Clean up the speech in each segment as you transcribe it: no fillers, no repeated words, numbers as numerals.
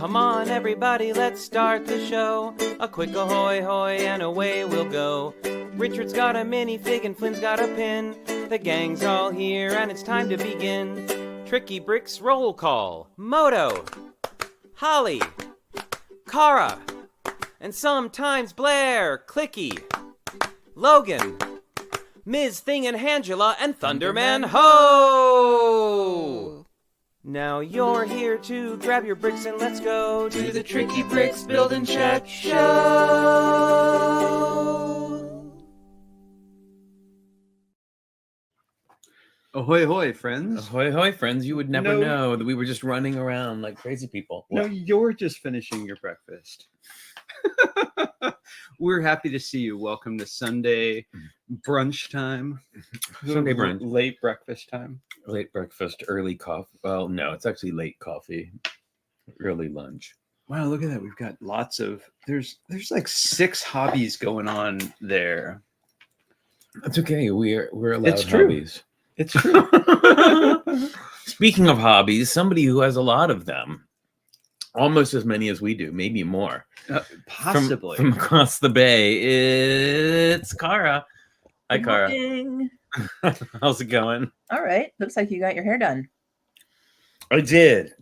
Come on, everybody, let's start the show. A quick ahoy hoy and away we'll go. Richard's got a minifig and Flynn's got a pin. The gang's all here and it's time to begin. Tricky Bricks roll call. Moto, Holly, Kara, and sometimes Blair, Clicky, Logan, Ms. Thing and Angela, and Thunderman Ho! Now you're here to grab your bricks and let's go to the Tricky Bricks Build and Chat Show! Ahoy, ahoy, friends. Ahoy, ahoy, friends. You would never know that we were just running around like crazy people. No, you're just finishing your breakfast. We're happy to see you. Welcome to Sunday brunch time. Sunday brunch. Late breakfast time. Late breakfast, early coffee. Well, no, it's actually late coffee. Early lunch. Wow, look at that. We've got lots of... There's like 6 hobbies going on there. That's okay. We're allowed It's true. hobbies. It's true. Speaking of hobbies, somebody who has a lot of them, almost as many as we do, maybe more. Possibly. From across the bay, it's Kara. Hi, Kara. Morning. How's it going? All right. Looks like you got your hair done. I did.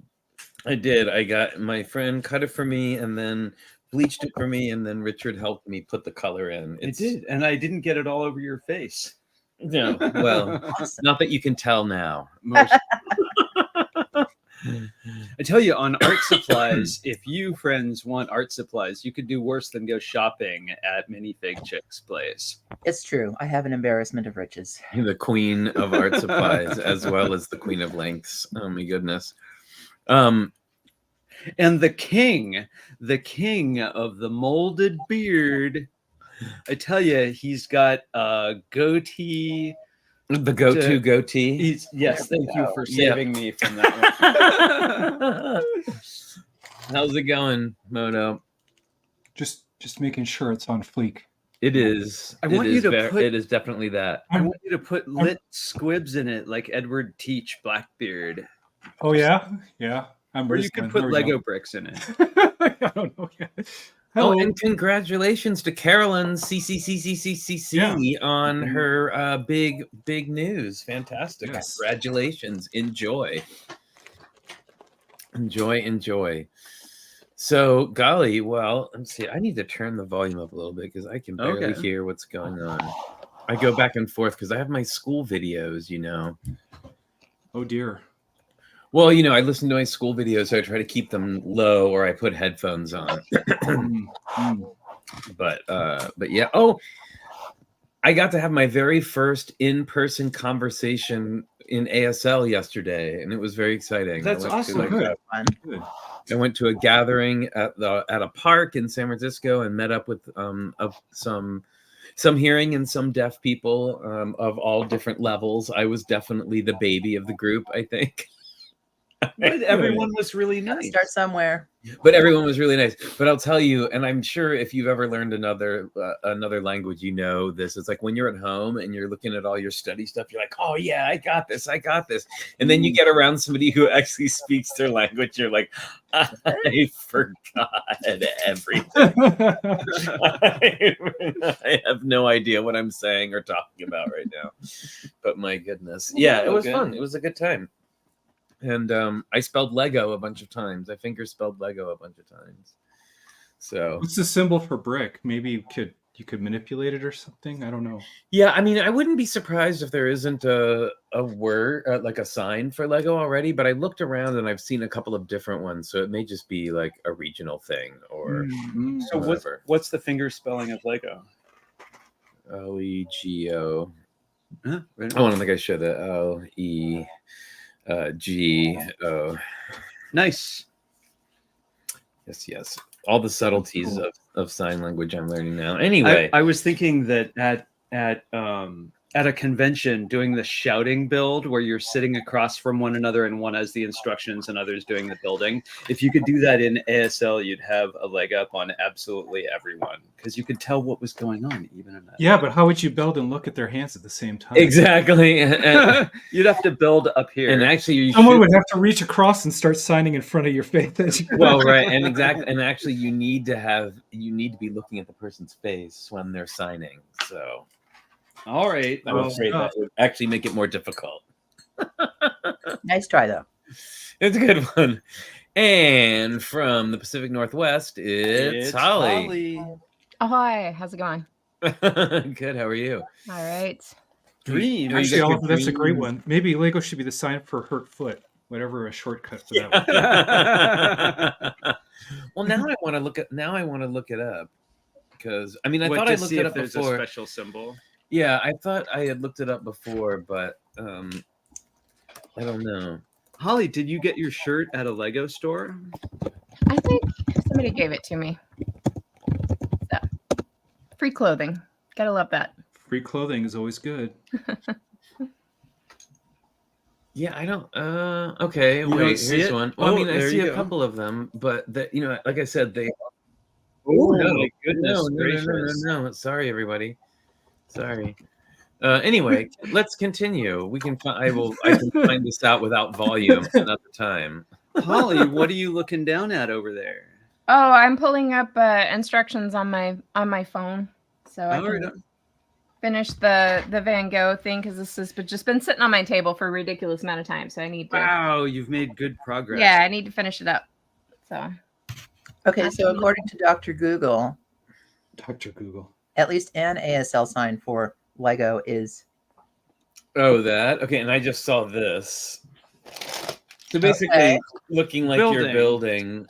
I got my friend cut it for me and then bleached it for me, and then Richard helped me put the color in. It did, and I didn't get it all over your face. Yeah, well, Awesome. not that you can tell now. Most... I tell you, on art supplies, if you friends want art supplies, you could do worse than go shopping at Minifig Chick's place. It's true. I have an embarrassment of riches. The queen of art supplies, as well as the queen of lengths. Oh my goodness. And the king of the molded beard. I tell you, he's got a goatee. The go-to goatee. Yes, thank you for saving me from that one. How's it going, Moto? Just making sure it's on fleek. It is. I want you to put- It is definitely that. I want you to put lit squibs in it like Edward Teach Blackbeard. Oh yeah, yeah. I'm Or you could put Lego bricks in it. I don't know yet. Oh, Hello. and congratulations to Carolyn CCCCCCC on her big news. Fantastic. Yes. Congratulations. Enjoy. So, golly, well, let's see. I need to turn the volume up a little bit because I can barely hear what's going on. I go back and forth because I have my school videos, you know. Oh dear. Well, you know, I listen to my school videos, so I try to keep them low, or I put headphones on. But yeah. Oh, I got to have my very first in-person conversation in ASL yesterday, and it was very exciting. That's awesome. Good. Fun. I went to a gathering at a park in San Francisco and met up with some hearing and some deaf people of all different levels. I was definitely the baby of the group, I think. But everyone was really nice. Start somewhere. But everyone was really nice. But I'll tell you, and I'm sure if you've ever learned another language, you know this. It's like when you're at home and you're looking at all your study stuff, you're like, oh yeah, I got this. And then you get around somebody who actually speaks their language, you're like, I forgot everything. I have no idea what I'm saying or talking about right now. But my goodness. Yeah, it was fun. It was a good time. And I spelled Lego a bunch of times. I finger spelled Lego a bunch of times. So What's the symbol for brick? Maybe you could manipulate it or something. I don't know. yeah, I mean, I wouldn't be surprised if there isn't a word like a sign for Lego already. But I looked around and I've seen a couple of different ones, so it may just be like a regional thing or So whatever. what's the finger spelling of Lego? Lego. Huh? Right. Oh, I don't think I should have. LEGO. Nice. Yes. All the subtleties of sign language I'm learning now. Anyway, I was thinking that at at a convention doing the shouting build where you're sitting across from one another and one has the instructions and others doing the building. If you could do that in ASL, you'd have a leg up on absolutely everyone because you could tell what was going on even in that. Yeah, but how would you build and look at their hands at the same time? Exactly. You'd have to build up here. And actually, you Someone would have to reach across and start signing in front of your face. well, right, and exactly, and actually, you need to be looking at the person's face when they're signing. So, all right. I'm afraid that would actually make it more difficult. Nice try, though. It's a good one. And from the Pacific Northwest, it's Holly. Oh, hi. How's it going? Good. How are you? All right. Dream. Actually, Oliver, that's a great one. Maybe Lego should be the sign for hurt foot. Whatever a shortcut for that one. Well, now I want to look it up because I mean I thought I looked it up there's before. A special symbol. Yeah, I thought I had looked it up before, but I don't know. Holly, did you get your shirt at a Lego store? I think somebody gave it to me. So, free clothing. Gotta love that. Free clothing is always good. Yeah, I don't. Okay, You wait. don't see Here's it? one. Well, I Oh, mean, I there see you a go. couple of them, but like I said, they. Oh, my goodness gracious. No. Sorry, everybody. Sorry. Anyway, let's continue. We can. I can find this out without volume another time. Holly, what are you looking down at over there? Oh, I'm pulling up instructions on my phone, so I All right. can finish the Van Gogh thing because this has just been sitting on my table for a ridiculous amount of time. So I need to. Wow, you've made good progress. Yeah, I need to finish it up. So. Okay, so according to Dr. Google, Dr. Google. at least an ASL sign for Lego is Oh, that okay. And I just saw this. So basically, looking like you're building,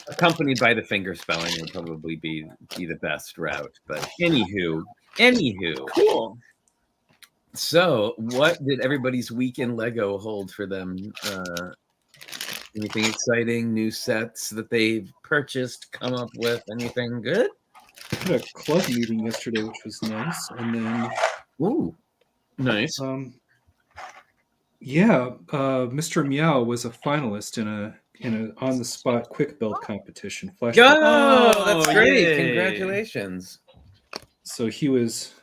accompanied by the finger spelling would probably be the best route. But anywho, Cool. so what did everybody's week in Lego hold for them? Anything exciting? New sets that they've purchased? Come up with anything good? I had a club meeting yesterday, which was nice, and then Ooh, nice. Mr. Meow was a finalist in a on the spot quick build competition. Flash Oh, that's Oh, great! yay. Congratulations. So he was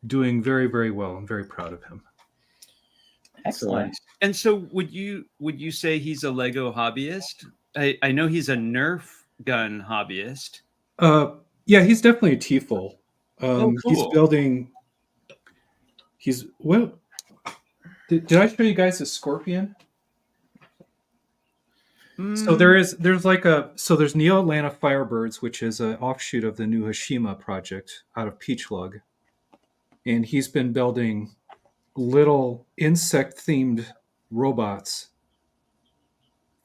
doing very, very well. I'm very proud of him. excellent. And so would you say he's a Lego hobbyist? I know he's a Nerf gun hobbyist. Yeah, he's definitely a Tiefel. Cool. He's building. Did I show you guys a Scorpion? So there's Neo Atlanta Firebirds, which is an offshoot of the new Hashima project out of Peachlug, and he's been building little insect-themed robots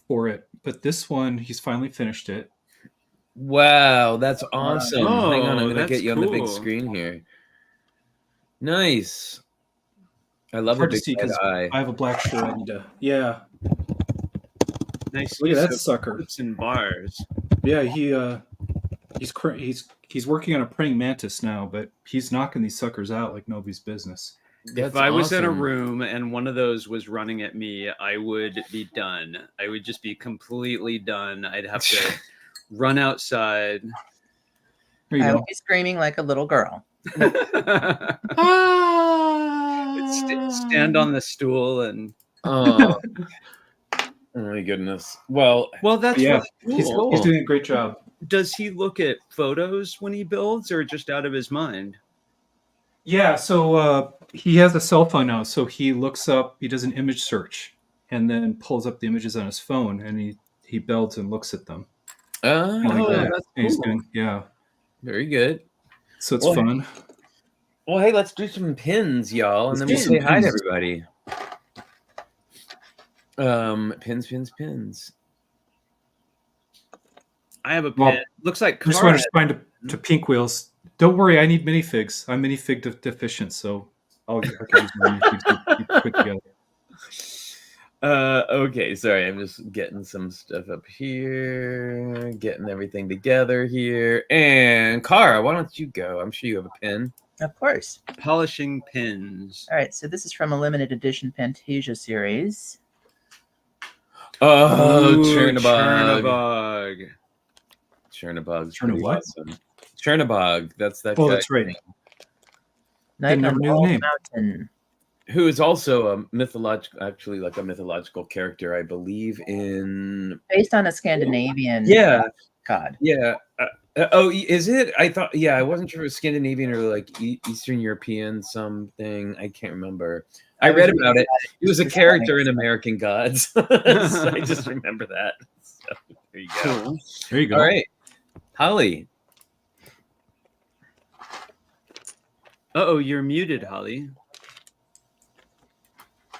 for it. But this one, he's finally finished it. Wow, that's awesome. Oh, Hang on, I'm gonna that's get you on the big cool. screen here. Nice. I love Hard a to big see because eye. I have a black shirt. Yeah, Nice. look at use that of sucker. clips and bars. Yeah, he's working on a praying mantis now, but he's knocking these suckers out like nobody's business. That's If I was in a awesome. room and one of those was running at me, I would be done. I would just be completely done. I'd have to run outside. There you I go. would be screaming like a little girl. Stand on the stool and Oh. Oh my goodness. Well, that's Yeah, really he's, cool. he's doing a great job. Does he look at photos when he builds or just out of his mind? Yeah, so he has a cell phone now, so he does an image search and then pulls up the images on his phone, and he builds and looks at them. oh, Like that. that's And he's cool. doing, yeah, very good. so it's Well, fun. Well, hey, let's do some pins, y'all, and then we'll Let's say do hi to pins. everybody. Pins. I have a Well, pin. Looks like I just Cara want to respond to Pink Wheels. Don't worry, I need minifigs. I'm minifig deficient, so I'll get use my minifigs to put together. Okay, sorry, I'm just getting some stuff up here, getting everything together here. And Cara, why don't you go? I'm sure you have a pen. Of course. Polishing pins. All right, so this is from a limited edition Fantasia series. Oh, Ooh, Chernabog. Chernabog. Chernabog's Cherna pretty what? awesome. Chernabog, that's that Oh, guy. that's right. Night never on knew the Bald name. Mountain. Who is also a mythological, actually like a mythological character, I believe in. Based on a Scandinavian Yeah, god. yeah. Oh, is it? I thought, yeah, I wasn't sure if it was Scandinavian or like Eastern European something. I can't remember. I read about it. He was a character in American Gods. So I just remember that. So there you go. Cool. There you go. All right. Holly. Uh-oh, you're muted, Holly.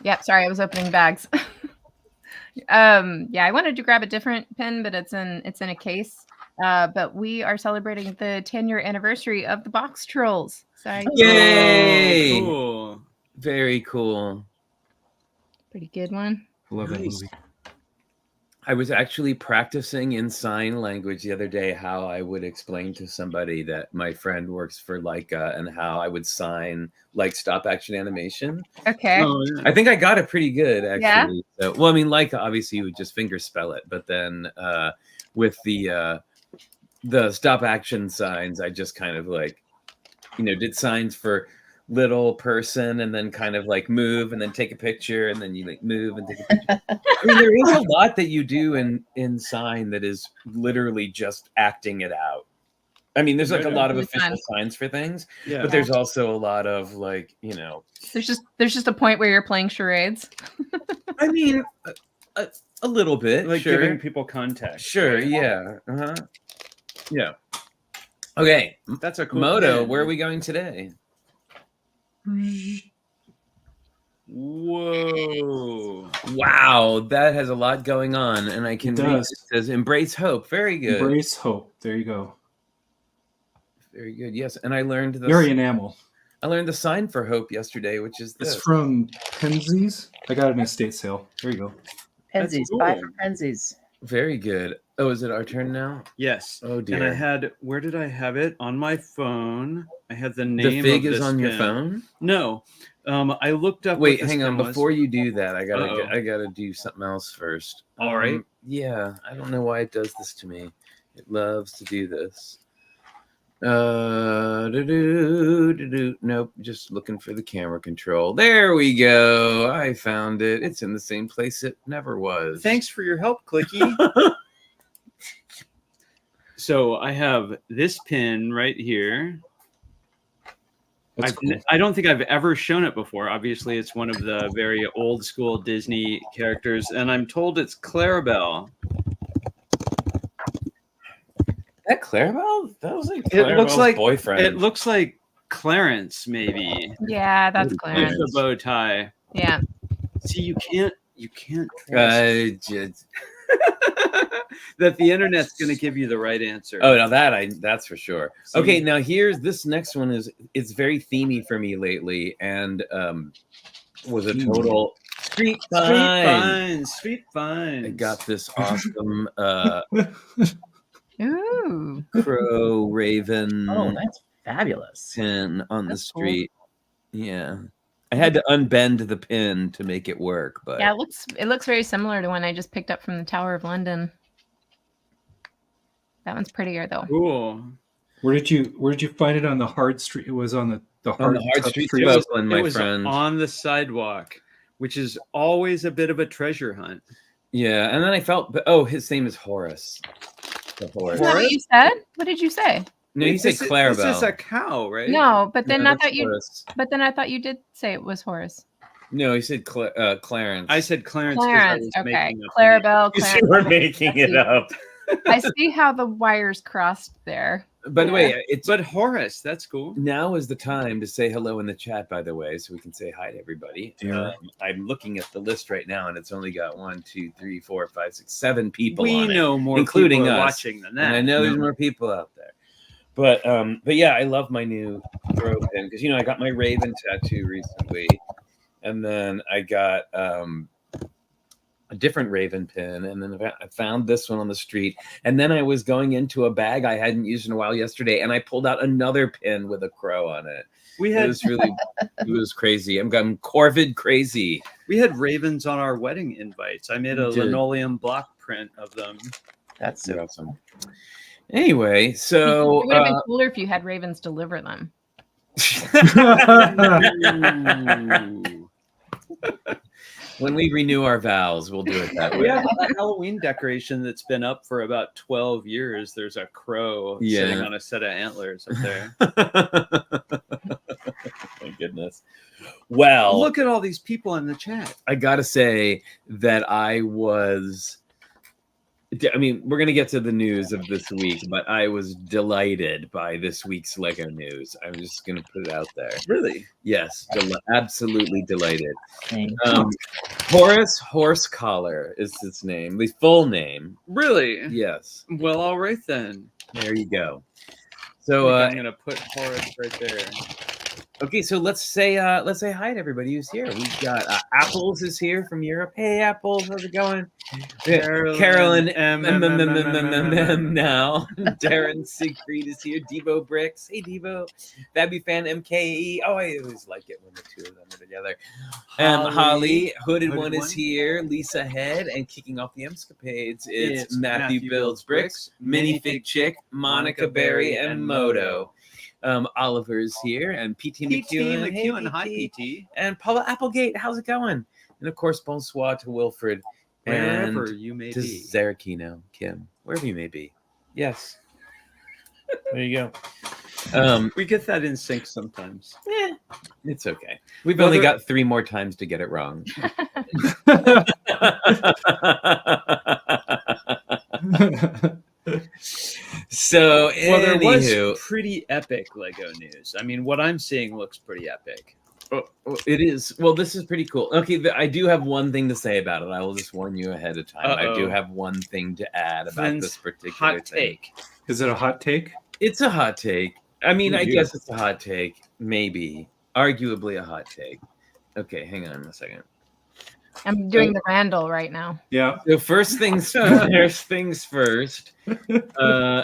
Yep, sorry, I was opening bags. Yeah, I wanted to grab a different pen, but it's in a case. But we are celebrating the 10-year anniversary of the Box Trolls. So Yay! Oh, cool. Very cool. pretty good one. I love that Nice. movie. I was actually practicing in sign language the other day how I would explain to somebody that my friend works for Leica and how I would sign like stop action animation. Okay. Oh, yeah. I think I got it pretty good Yeah? actually. So, well, I mean, Leica obviously you would just finger spell it, but then with the stop action signs, I just kind of like, did signs for little person and then kind of like move and then take a picture and then you like move and take a picture. I mean, there is a lot that you do in sign that is literally just acting it out. I mean, there's like a lot of Really official fun. signs for things, Yeah. but there's also a lot of like, There's just a point where you're playing charades. I mean, a little bit, Like sure. giving people context. Sure, right? yeah. Uh-huh. Yeah. Okay. That's a cool Moto, pin. where are we going today? Whoa. Wow, that has a lot going on, and I can It read does. it says embrace hope. Very good. Embrace hope. There you go. Very good. Yes, and I learned Very enamel. I learned the sign for hope yesterday, which is It's this. from Penzies. I got it in a estate sale. There you go. Penzies. cool. Buy from Penzies. Very good. Oh, is it our turn now? Yes. Oh dear. And I had, where did I have it? On my phone. I had the name the fig of is this on your pin. phone. No. I looked up. Wait, what this hang on. pin was. Before you do that, I Uh-oh. gotta do something else first. All right. Yeah, I don't know why it does this to me. It loves to do this. Nope, just looking for the camera control. There we go. I found it. It's in the same place it never was. Thanks for your help, Clicky. So I have this pin right here. That's cool. I don't think I've ever shown it before. Obviously, it's one of the very old school Disney characters, and I'm told it's Clarabelle. That Clarabelle? That was like It looks Clarabelle's like boyfriend. It looks like Clarence, maybe. Yeah, that's With Clarence. With the bow tie. Yeah. See, you can't trust Just... that the internet's going to give you the right answer. Oh, now that's for sure. See? Okay, now here's this next one it's very themey for me lately, and was a total street find. Street finds. I got this awesome Ooh. crow raven Oh, that's fabulous. pin on the That's cool. street. Yeah, I had to unbend the pin to make it work, but Yeah, it looks very similar to one I just picked up from the Tower of London. That one's prettier though. Cool. Where did you find it on the hard street? It was on the on hard, the hard tough street, street. Oakland, my it was friend. on the sidewalk, which is always a bit of a treasure hunt. Yeah, and then I felt, his name is Horace. The horse. Isn't that what you said? What did you say? No, you said This is Clarabelle. a cow, right? No, but then No, I that's thought you. Horace. But then I thought you did say it was Horace. No, he said Clarence. I said Clarence. 'cause I Clarence. was Okay. making up the name. Clarabelle. You were making it up. I see how the wires crossed there. By the way, it's But Horace, that's cool. now is the time to say hello in the chat, by the way, so we can say hi to everybody. Yeah. I'm looking at the list right now, and it's only got 1, 2, 3, 4, 5, 6, 7 people We on it. know more including people are us. watching than And I that. know there's Yeah. more people out there. But yeah, I love my new throw pin because I got my Raven tattoo recently, and then I got a different raven pin, and then I found this one on the street, and then I was going into a bag I hadn't used in a while yesterday, and I pulled out another pin with a crow on it. We It had was really, it was crazy. I'm Corvid crazy. we had ravens on our wedding invites. I made a You did. linoleum block print of them. That's so Awesome. Anyway, so It would have been cooler if you had ravens deliver them. Ooh. when we renew our vows, we'll do it that We way. have a Halloween decoration that's been up for about 12 years. There's a crow sitting on a set of antlers up there. My goodness. Well, Look at all these people in the chat. I gotta say that I mean, we're gonna get to the news of this week, but I was delighted by this week's Lego news. I'm just gonna put it out there. Really? Yes, absolutely delighted. thing. Horace Horsecollar is his name, the full name. Really? Yes, Well, all right then. there you go. I So, think I'm gonna put Horace right there. okay, so let's say hi to everybody who's here. We've got Apples is here from Europe. Hey, Apples, how's it going? Carolyn now. Darren Siegfried is here. Devo Bricks. Hey, Devo. Fabi Fan MKE. Oh, I always like it when the two of them are together. Holly, Hooded One is here. Lisa Head, and kicking off the escapades, it's Matthew Builds Bricks, Minifig Chick, Monica Berry, and Moto. Oliver's here, and PT McEwen. Hey, Hi, PT. PT. And Paula Applegate, how's it going? And of course, bonsoir to Wilfred Wherever and you may to be. Zarakino, Kim, wherever you may be. Yes. There you go. We get that in sync sometimes. It's okay. We've Well, only there- got 3 more times to get it wrong. So, Well, there anywho, was pretty epic Lego news. I mean, what I'm seeing looks pretty epic. it is. Well, this is pretty cool. Okay, I do have one thing to say about it. I will just warn you ahead of time. I do Uh-oh. have one thing to add about Flynn's this particular hot thing. take. Is it a hot take? It's a hot take. I mean, I Ooh, guess it's a hot take. Maybe. Arguably a hot take. Okay, hang on a second. I'm doing the Randall right now. Yeah. So first things first.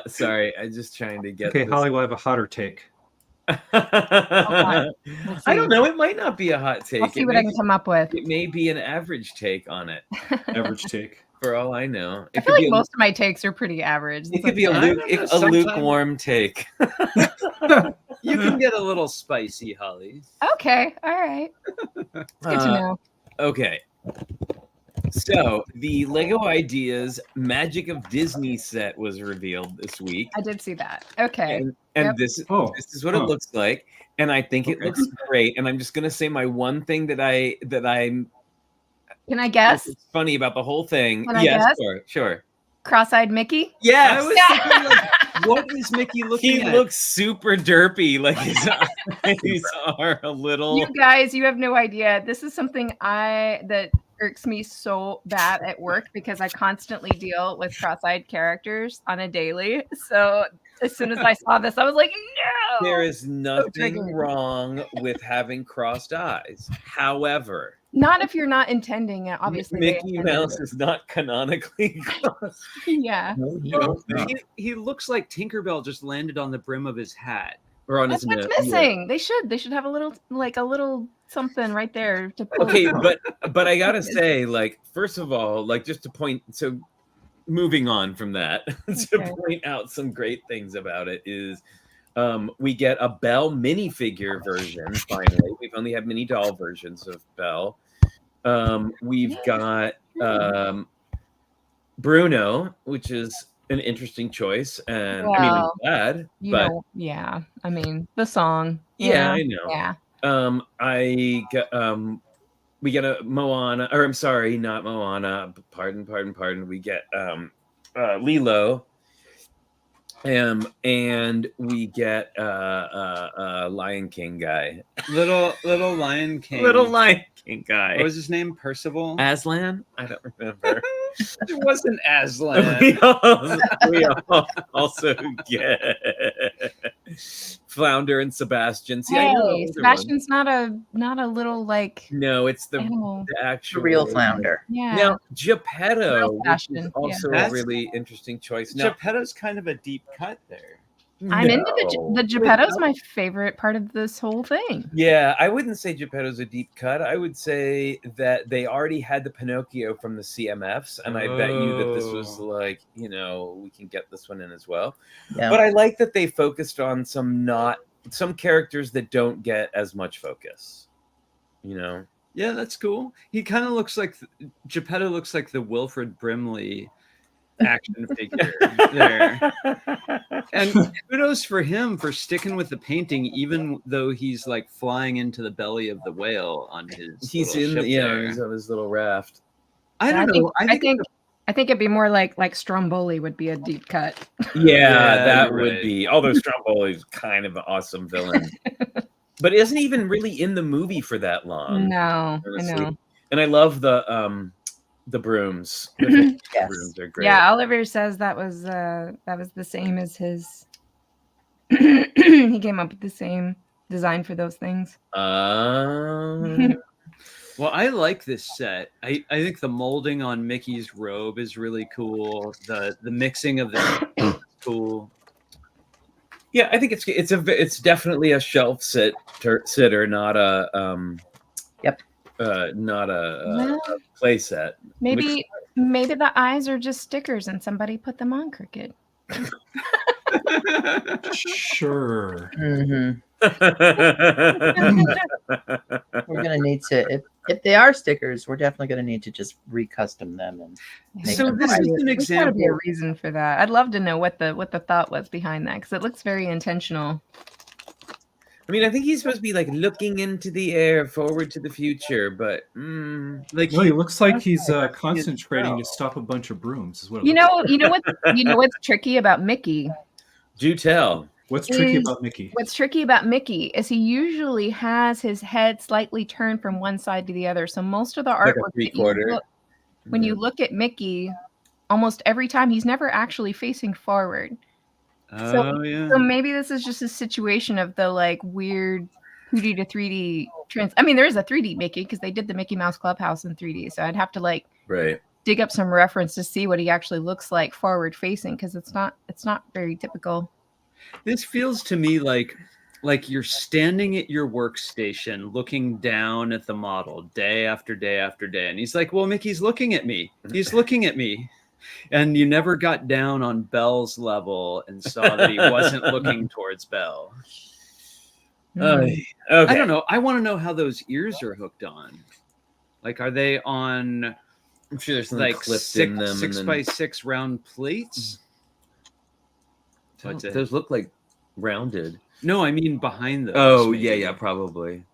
Sorry, I'm just trying to get Okay, this. Holly will have a hotter take. I see. don't know. It might not be a hot take. I'll see It what may I can come up with. It may be an average take on it, Average take. for all I know. I It feel could like be most of my takes are pretty average. it could be a, I luke, don't know, a sometimes- lukewarm take. You can get a little spicy, Holly. Okay, all right. Good to know. Okay. So the Lego Ideas Magic of Disney set was revealed this week. I did see that. Okay. And Yep. this Oh, is what it looks like. And I think it Okay. looks great. And I'm just gonna say my one thing that I'm Can I guess? it's funny about the whole thing. Can I Yes, guess? sure. Cross-eyed Mickey? I Yes. was thinking, like, what is Mickey looking He at? looks super derpy, like his eyes are a little. You guys, you have no idea. This is something that irks me so bad at work because I constantly deal with cross-eyed characters on a daily. So as soon as I saw this, I was like, no. There is nothing triggering. wrong with having crossed eyes. However, Not if you're not intending it. Obviously, they Mickey intended Mouse is not canonically crossed. it. Yeah. He looks like Tinkerbell just landed on the brim of his hat. Or on That's his what's nose. missing. They should have a little something right there to pull. Okay, but I gotta say, like, first of all, like, just to point, so moving on from that, to Okay. point out some great things about it is we get a Belle minifigure version finally. We've only had mini doll versions of Belle. We've got Bruno, which is an interesting choice, and I mean, I'm Well, glad, You but know, yeah. I mean, the song. yeah, I know. Yeah. I got we get a Moana, or I'm sorry, not Moana. Pardon. We get Lilo, and we get Lion King guy, Little Lion King. little Lion King guy. What was his name? Percival? Aslan? I don't remember. It wasn't Aslan. we also get Flounder and Sebastian. See, I know the Hey, older Sebastian's not a little like one. No, it's the animal. the The actual real flounder. Yeah. Now, Geppetto, Real which is Sebastian, also a That's- really interesting choice. Now, Geppetto's kind of a deep cut there. I'm into no. the Geppetto's my favorite part of this whole thing. Yeah, I wouldn't say Geppetto's a deep cut. I would say that they already had the Pinocchio from the CMFs, and I bet you that this was Oh. like, we can get this one in as well. Yeah. But I like that they focused on some characters that don't get as much focus. Yeah, that's cool. He kind of looks like Geppetto looks like the Wilfred Brimley action figure there. And kudos for him for sticking with the painting, even though he's like flying into the belly of the whale on his. He's little in, ship yeah, there. he's on his little raft. I don't know. I think it'd be more like Stromboli would be a deep cut. Yeah, Yeah, that you're would right. be. Although Stromboli is kind of an awesome villain, but isn't even really in the movie for that long. No, I honestly. know. And I love the brooms. The Yes. brooms are great. Yeah, Oliver says that was the same as his. He came up with the same design for those things. Well, I like this set. I think the molding on Mickey's robe is really cool. The mixing of the is cool. Yeah, I think it's definitely a shelf sitter, not a not a play set. Maybe the eyes are just stickers and somebody put them on crooked. Sure. Mhm. We're gonna need to, if they are stickers, we're definitely gonna need to just recustom them and make So them this right. is an There's got to be a example. reason for that. I'd love to know what the thought was behind that because it looks very intentional. I mean, I think he's supposed to be like looking into the air, forward to the future, but Like No, he looks like he's That's concentrating to spell. stop a bunch of brooms. Is what it You looks know what's tricky about Mickey? do tell. What's tricky is- about Mickey? What's tricky about Mickey is he usually has his head slightly turned from one side to the other. So most of the Like a artwork that three-quarter. when you look at Mickey, almost every time he's never actually facing forward. Oh yeah. So maybe this is just a situation of the like weird 2D to 3D I mean, there is a 3D Mickey because they did the Mickey Mouse Clubhouse in 3D. So I'd have to like Right. dig up some reference to see what he actually looks like forward facing because it's not very typical. This feels to me like you're standing at your workstation looking down at the model day after day after day. And he's like, well, Mickey's looking at me. He's looking at me. And you never got down on Belle's level and saw that he wasn't looking towards Belle. Okay. I don't know. I want to know how those ears are hooked on. Like, are they on I'm sure there's something like clipped in them. six and by then- 6 round plates? Those look like rounded. No, I mean behind those. Oh, maybe. yeah, probably.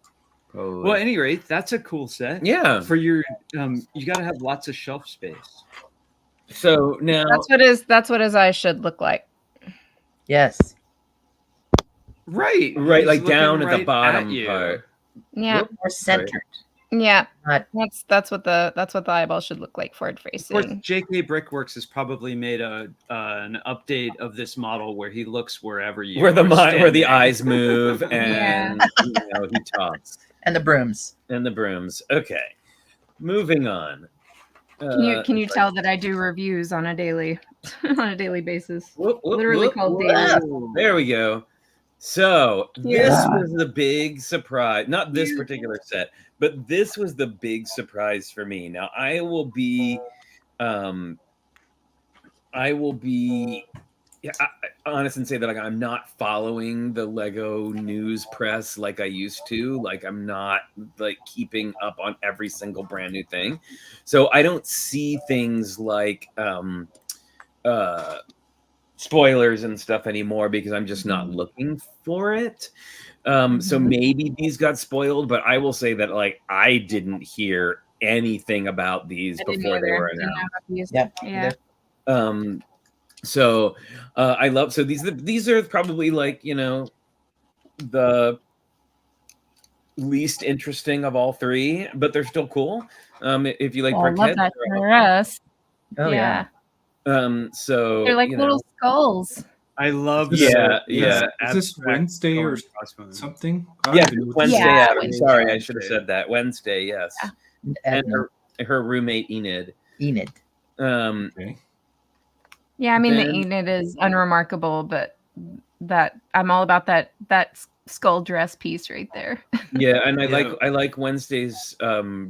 Well, at any rate, that's a cool set. Yeah. For your, you got to have lots of shelf space. So now, That's what his eyes should look like. Yes. Right, right, He's like down looking at the right bottom at you. part. Yeah. More centered. Yeah. Not- That's what the eyeball should look like forward Of course, facing. JK Brickworks has probably made an update of this model where he looks wherever you Where the are where the standing. eyes move Yeah. and he talks. And the brooms. And the brooms. Okay. Moving on. Can you tell that I do reviews on a daily basis? Whoop, whoop, Literally whoop, called whoop. daily. There we go. So Yeah. this was the big surprise. Not this particular set, but this was the big surprise for me. Now I will be honest and say that like I'm not following the Lego news press like I used to. Like I'm not like keeping up on every single brand new thing. So I don't see things like spoilers and stuff anymore because I'm just not looking for it. So maybe these got spoiled, but I will say that like I didn't hear anything about these before they were announced. Yeah. So I love these are probably like the least interesting of all three, but they're still cool. If you like I love brickheads, that they're for us. Oh yeah. so They're like little skulls. I love Is this- Yeah. Is this Wednesday or something? I don't Yeah, even know what Wednesday, Yeah, Adam. Wednesday. Sorry, I should have said that. Wednesday, yes. And Edna, her roommate Enid. Enid. Okay. Yeah, I mean the Then- Enid is unremarkable, but that I'm all about that skull dress piece right there. Yeah, and Yeah. I like Wednesday's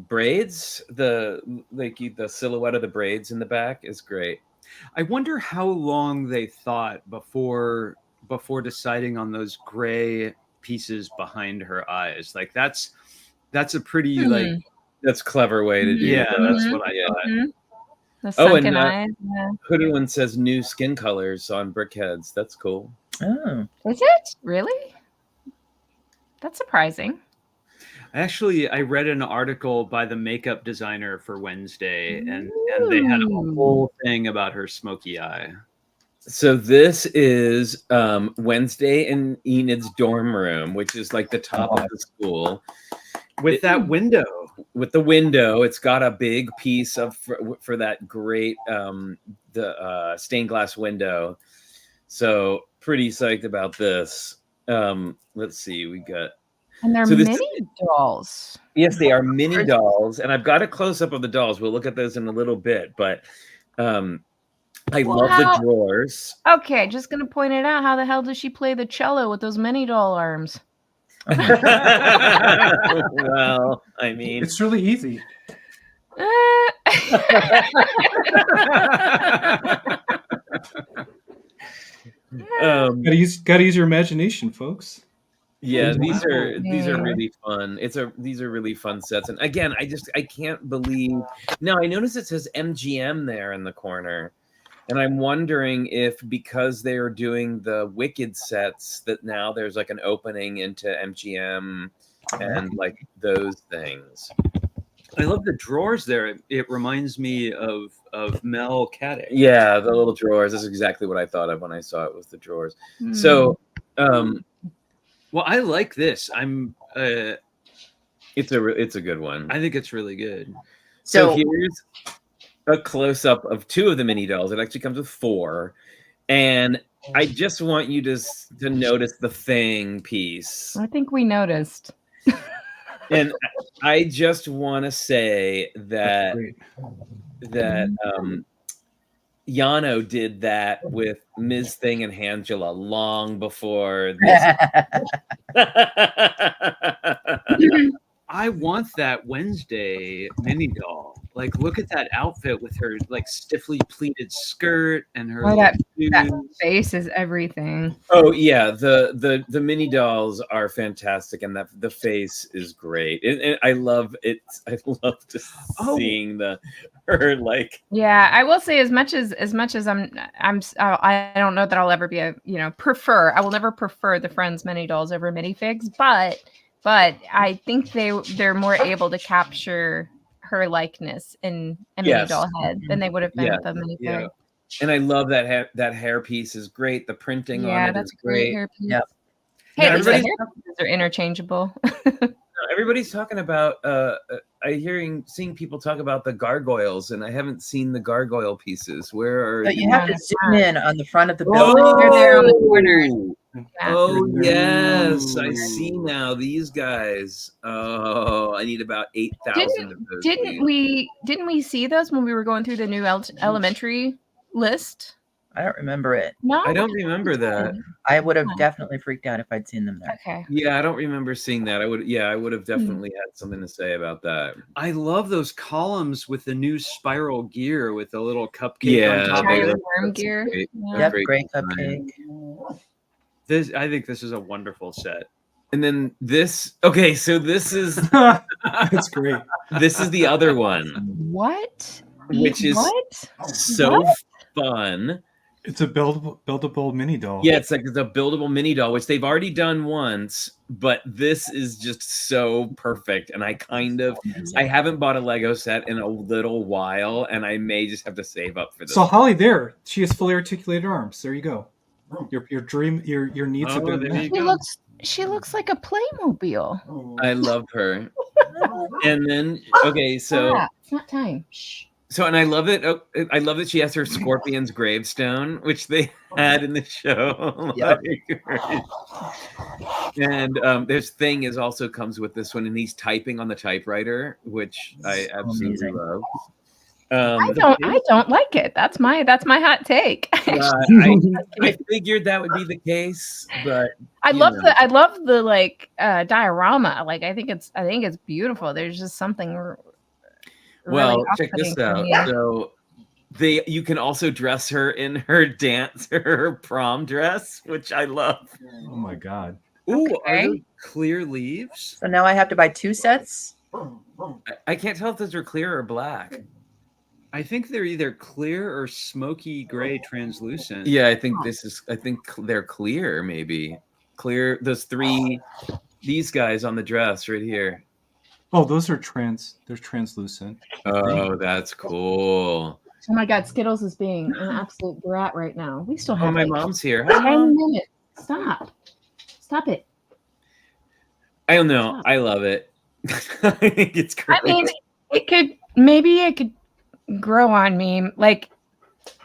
braids. The silhouette of the braids in the back is great. I wonder how long they thought before deciding on those gray pieces behind her eyes. Like that's a pretty like That's a clever way to do yeah, it. that's what I thought. Mhm. The Oh, sunken and, eyes. Yeah. Hoodie one says new skin colors on brickheads. That's cool. Oh, Is it really? That's surprising. Actually, I read an article by the makeup designer for Wednesday, and they had a Ooh. whole thing about her smoky eye. So this is Wednesday in Enid's dorm room, which is like the top of the school. With that window. With the window, it's got a big piece of for that great the stained glass window. So pretty psyched about this. Let's see, we got And they're So this- mini dolls. yes, they are mini dolls, and I've got a close up of the dolls. We'll look at those in a little bit, but I love the Wow. drawers. Okay, just gonna point it out. How the hell does she play the cello with those mini doll arms? Well, I mean, It's really easy. Gotta use your imagination, folks. yeah, these are Yeah. really fun. These are really fun sets, and again, I can't believe. Now I notice it says MGM there in the corner, and I'm wondering if because they are doing the Wicked sets that now there's like an opening into MGM and like those things. I love the drawers there. It reminds me of Mel Caddick. Yeah, the little drawers. That's exactly what I thought of when I saw it was the drawers. Hmm. So, Well, I like this. it's a good one. I think it's really good. So so here's a close up of two of the mini dolls. It actually comes with 4, and I just want you to notice the Fang piece. I think we noticed. And I just want to say that Great. Yano did that with Ms. Thing and Angela long before this. I want that Wednesday mini doll. Like, look at that outfit with her like stiffly pleated skirt and her Oh, little that shoes. face is everything. Oh yeah, the mini dolls are fantastic, and that the face is great. And I love it. I love just seeing her like. Yeah, I will say as much as I don't know that I'll ever be prefer. I will never prefer the Friends mini dolls over minifigs, but I think they're more able to capture her likeness in a mini Yes. doll head than they would have been Yeah. with a minifig. Yeah. And I love that hair piece is great. The printing on Yeah, it that's is a great great. hairpiece. Yep. Hey, Now, at least the everybody's- hairpieces are interchangeable. Everybody's talking about. Seeing people talk about the gargoyles, and I haven't seen the gargoyle pieces. Where are but you have to zoom in on the front of the Oh, building. They're there on the corners. Yeah. Oh yes, I see now these guys. Oh, I need about 8,000 of those. Didn't we see those when we were going through the new elementary list? I don't remember it. No, I don't remember that. I would have definitely freaked out if I'd seen them there. Okay. Yeah, I don't remember seeing that. I would have definitely had something to say about that. I love those columns with the new spiral gear with the little cupcake Yeah, on top they of Giant it. look- worm that's gear. great. Yeah. Yep, Great great design. cupcake. I think this is a wonderful set. And then this. Okay, so this is That's great. the other one, What? which is what? so What? fun. It's a buildable mini doll. Yeah, it's a buildable mini doll, which they've already done once, but this is just so perfect. And I haven't bought a Lego set in a little while, and I may just have to save up for this. So Holly, there, she has fully articulated arms. There you go. Your needs have Oh, been there met. you go. She looks like a Playmobil. I love her. And then, okay, so It's not time. Shh. So, and I love it. Oh, I love that she has her scorpion's gravestone, which they had in the show. Yep. And this thing is also comes with this one, and he's typing on the typewriter, which I absolutely Amazing. love. I don't like it. That's my hot take. I figured that would be the case, but I love the like diorama. Like I think it's beautiful. There's just something well, really check this off-putting out. for me. So you can also dress her in her prom dress, which I love. Oh my god. Ooh, Okay. are those clear leaves? So now I have to buy 2 sets. I can't tell if those are clear or black. I think they're either clear or smoky gray translucent. Yeah, I think they're clear, maybe. Clear, these guys on the dress right here. Oh, those are they're translucent. Oh, that's cool. Oh my God, Skittles is being an absolute brat right now. We still have Oh, my like mom's here. Hi, 10 Mom. minutes. Stop it. I don't know. I love it. I think it's great. I mean, it could grow on me. Like,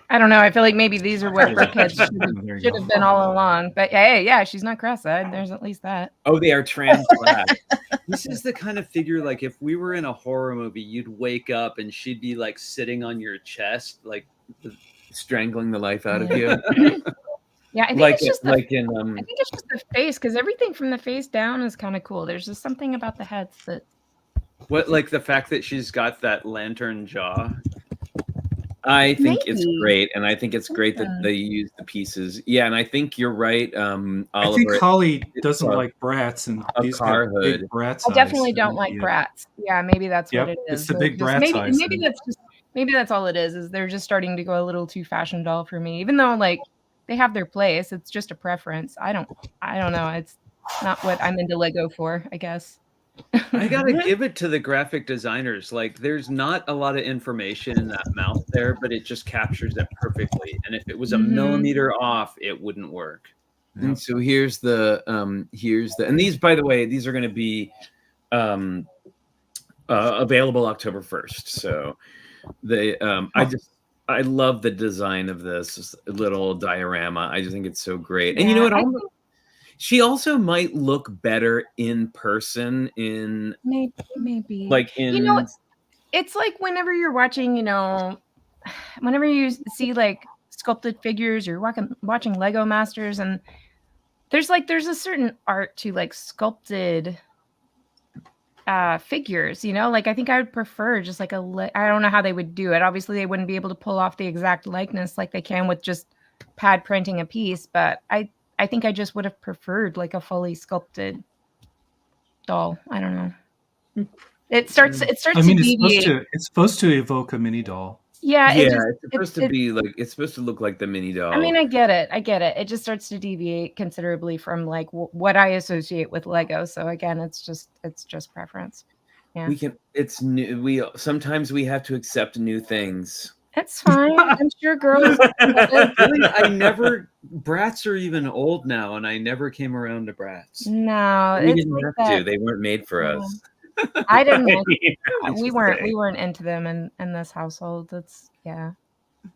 I don't know. I feel like maybe these are what her kids There you should go. have been all along. But hey, yeah, she's not cross-eyed. There's at least that. Oh, they are trans black. This is the kind of figure, like, if we were in a horror movie, you'd wake up and she'd be like sitting on your chest, like Strangling the life out of you. Yeah, I think Like it's just like in I think it's just the face, because everything from the face down is kind of cool. There's just something about the heads that what, like the fact that she's got that lantern jaw. I think it's Maybe. great, and I think it's great that they use the pieces. Yeah, and I think you're right, I think Oliver. Holly it's doesn't a- like brats, and a these car got big hood. brats. I definitely don't like Yeah. brats. Yeah, maybe that's Yep, what it is. it's the They're big just- brat maybe, size maybe then. that's all it is they're just starting to go a little too fashion doll for me. Even though like they have their place, it's just a preference. I don't know. It's not what I'm into Lego for, I guess. I gotta give it to the graphic designers. Like, there's not a lot of information in that mouth there, but it just captures it perfectly. And if it was a Mhm. millimeter off, it wouldn't work. And so here's the and these, by the way, these are going to be available October 1st. So they I love the design of this little diorama. I just think it's so great. And you know Yeah, what? She also might look better in person in maybe like in you know it's like whenever you're watching, whenever you see like sculpted figures, you're watching Lego Masters, and there's a certain art to like sculpted figures, like I think I would prefer just like I don't know how they would do it. Obviously they wouldn't be able to pull off the exact likeness like they can with just pad printing a piece, but I think I just would have preferred like a fully sculpted doll. I don't know. It starts I to mean, deviate. it's supposed to evoke a mini doll. Yeah, it's supposed to be like it's supposed to look like the mini doll. I mean, I get it. It just starts to deviate considerably from like what I associate with Lego. So again, it's just preference. Yeah, it's new. Sometimes we have to accept new things. it's fine. I'm sure girls. Really, brats are even old now, and I never came around to brats. No, We it's didn't like have that. to. They weren't made for us. I didn't. It's we just weren't. a- We weren't into them in this household. That's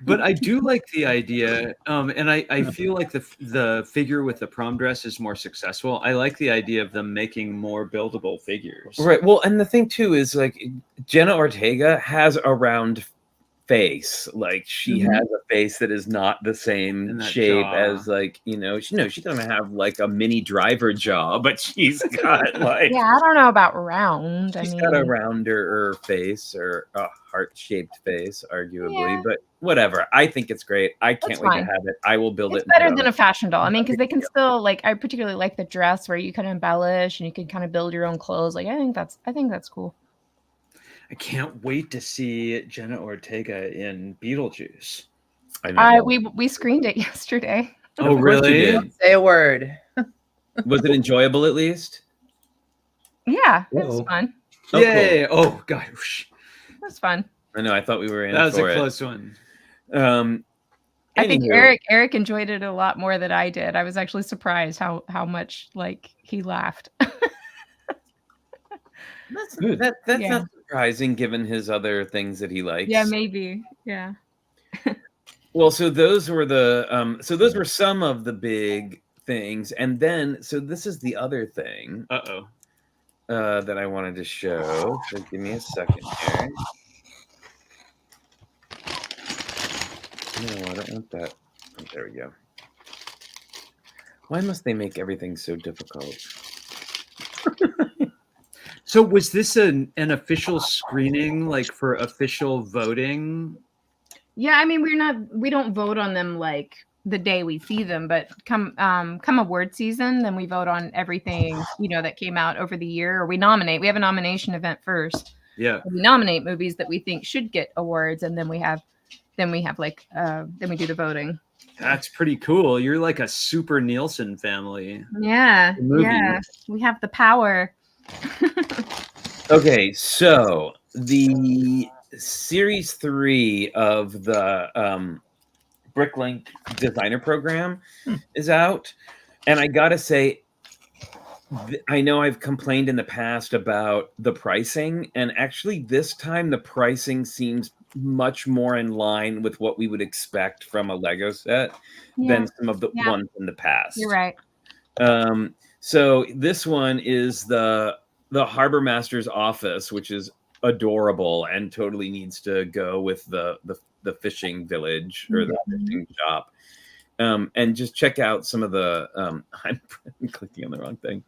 But I do like the idea, and I feel like the figure with the prom dress is more successful. I like the idea of them making more buildable figures. Right. Well, and the thing too is like Jenna Ortega has a round face. Like she has a face that is not the same And that shape jaw. as like, she doesn't have like a mini driver jaw, but she's got like yeah. I don't know about round. she's got a rounder face or a heart-shaped face, arguably, Yeah. but whatever. I think it's great. I can't That's wait fine. to have it. I will build It's it. and put better it than on a fashion doll. I mean, because they can still like. I particularly like the dress where you can embellish and you can kind of build your own clothes. Like I think that's cool. I can't wait to see Jenna Ortega in Beetlejuice. I know. We screened it yesterday. Oh, Of course you really? did. Don't say a word. Was it enjoyable at least? Yeah, it was Uh-oh. fun. Oh, Yay! Oh, God. whoosh. It was fun. I know. I thought we were in That was for a it. close one. I think Anywho. Eric enjoyed it a lot more than I did. I was actually surprised how much like he laughed. Good. That's Yeah. not surprising given his other things that he likes. Yeah, maybe. Yeah. Well, so those were some of the big things, and then so this is the other thing Uh-oh. that I wanted to show. So give me a second here. No, I don't want that. Oh, there we go. Why must they make everything so difficult? So was this an official screening, like for official voting? Yeah, I mean, we don't vote on them like the day we see them, but come award season, then we vote on everything, that came out over the year, or we nominate. We have a nomination event first. Yeah. We nominate movies that we think should get awards, and then we do the voting. That's pretty cool. You're like a super Nielsen family. Yeah. The movie. Yeah. We have the power. Okay, so the series 3 of the Bricklink designer program is out, and I gotta say, I know I've complained in the past about the pricing, and actually this time the pricing seems much more in line with what we would expect from a Lego set than some of the ones in the past. You're right. So this one is the Harbor Master's office, which is adorable and totally needs to go with the fishing village or the fishing shop. And just check out some of the I'm clicking on the wrong thing.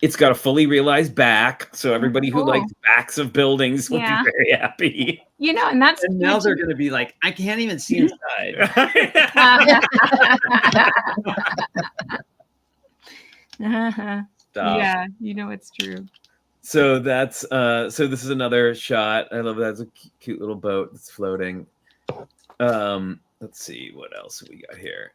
It's got a fully realized back, so everybody who likes backs of buildings will be very happy. And that's And now they're going to be like, I can't even see inside. Stop. Yeah, it's true. So that's so this is another shot. I love that. It's a cute little boat that's floating. Let's see what else we got here.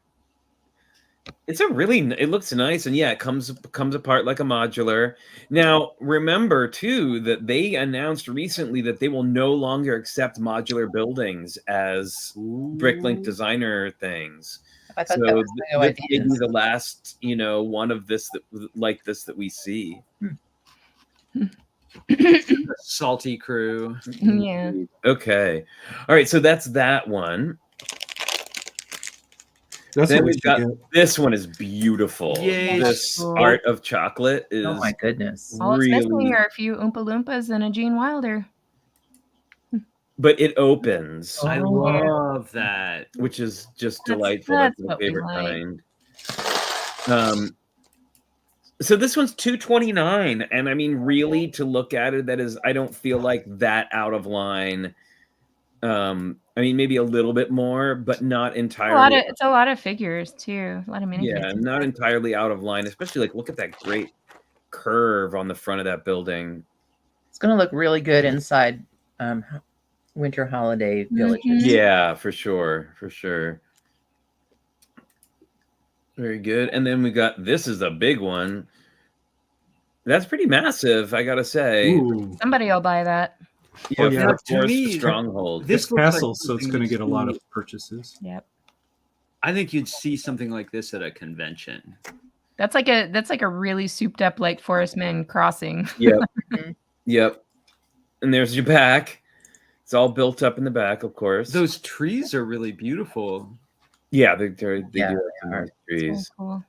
It looks nice, and it comes apart like a modular. Now, remember too that they announced recently that they will no longer accept modular buildings as Bricklink designer things. I thought So that was no this may ideas. be the last, one of this that we see. Salty crew. Yeah. Okay. All right. So that's that one. That's Then what we we've should got get. this one is beautiful. Yay. This Cool. art of chocolate is Oh my goodness. All it's really, missing are a few Oompa Loompas and a Gene Wilder. but it opens, I Oh. love that. which is just That's- delightful. that's That's my what we favorite like. kind. So this one's $2.29, and I mean, really, to look at it, I don't feel like that out of line. I mean, maybe a little bit more, but not entirely. It's a lot of figures too. A lot of minifigures. Yeah, not entirely out of line. Especially look at that great curve on the front of that building. It's going to look really good inside winter holiday villages. Yeah, for sure. Very good. And then this is a big one. That's pretty massive, I gotta say. Ooh. Somebody will buy that. Yeah, yeah. for To Forest me, Stronghold. this It's looks like Castle, so it's something going to get a lot you'd of purchases. Yep. I think you'd see something like this at a convention. That's like a really souped up like Forest Men crossing. Yep. And there's your back. It's all built up in the back, of course. Those trees are really beautiful. Yeah, they Yeah, do have some nice So trees. cool.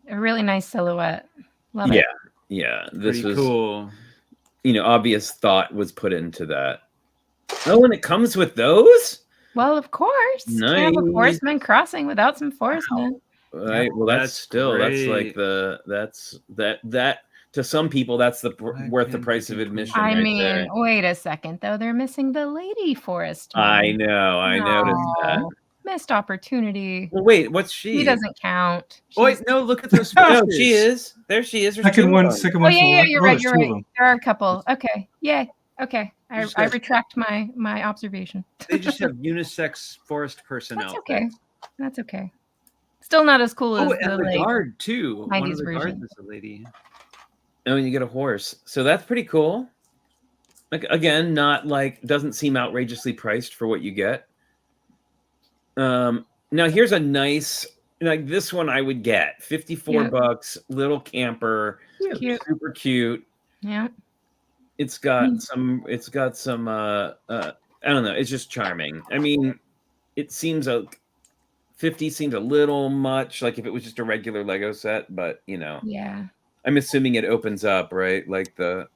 A really nice silhouette. Love Yeah. it. Yeah, this Pretty was cool. Obvious thought was put into that. Oh, and it comes with those? Well, of course. Can't have a Nice. Forest Men crossing without some Forest Men. Right. Well, that's like great. that to some people that's worth the price of admission. I right mean, there. wait a second though. They're missing the Lady Forest I Men. know. I noticed that. No. Missed opportunity. Well, wait, what's she? She doesn't count. Oh, wait, She's- no, look at those No, fishes. she is. There she is. There's Second two one, of them. second Oh one. yeah, you're right. You're Two of right. them. There are a couple. Okay. Yay. Okay. I Just I have- retract my observation. They just have unisex forest personnel. That's okay. That's okay. Still not as cool as Oh, the and the like. guard too. One 90s of the version. guards is a lady. Oh, and you get a horse. So that's pretty cool. Like again, not like doesn't seem outrageously priced for what you get. Now here's a nice Like this one I would get 54 Yeah. bucks, little camper, Cute. super cute. Yeah. It's got some I don't know, it's just charming. I mean, it seems 50 seems a little much, like if it was just a regular Lego set, but you know, Yeah. I'm assuming it opens up, right? Like the